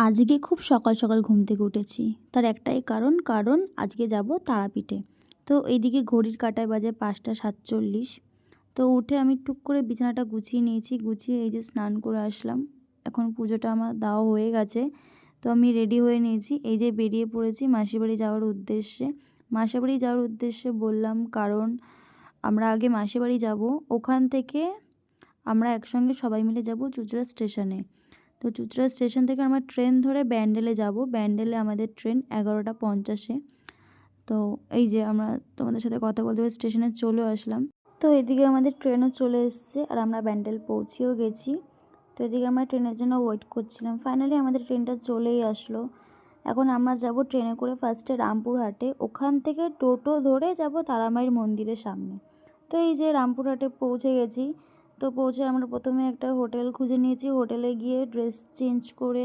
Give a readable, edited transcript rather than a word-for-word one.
আজকে খুব সকাল সকাল ঘুম থেকে উঠেছি। তার একটাই কারণ আজকে যাব তারাপীঠে। তো এইদিকে ঘড়ির কাঁটায় বাজে ৫টা ৪৭। তো উঠে আমি টুক করে বিছানাটা গুছিয়ে নিয়েছি। গুছিয়ে এই যে স্নান করে আসলাম। এখন পুজোটা আমার দেওয়া হয়ে গেছে। তো আমি রেডি হয়ে নিয়েছি। এই যে বেরিয়ে পড়েছি মাসির বাড়ি যাওয়ার উদ্দেশ্যে। মাসির বাড়ি যাওয়ার উদ্দেশ্যে বললাম কারণ আমরা আগে মাসির বাড়ি যাব। ওখান থেকে আমরা একসঙ্গে সবাই মিলে যাব চুঁচুড়া স্টেশনে। তো চুঁচুড়া স্টেশন থেকে আমরা ট্রেন ধরে ব্যান্ডেলে যাব। ব্যান্ডেলে আমাদের ট্রেন 11টা 50-এ। তো এই যে আমরা তোমাদের সাথে কথা বলতে বলতে স্টেশনে চলে আসলাম। তো এদিকে আমাদের ট্রেনও চলে এসছে আর আমরা ব্যান্ডেল পৌঁছেও গেছি। তো এদিকে আমরা ট্রেনের জন্য ওয়েট করছিলাম। ফাইনালি আমাদের ট্রেনটা চলেই আসলো। এখন আমরা যাব ট্রেনে করে ফার্স্টে রামপুরহাটে। ওখান থেকে টোটো ধরে যাব তারামায়ের মন্দিরের সামনে। তো এই যে রামপুরহাটে পৌঁছে গেছি। তো পৌঁছে আমরা প্রথমে একটা হোটেল খুঁজে নিয়েছি। হোটেলে গিয়ে ড্রেস চেঞ্জ করে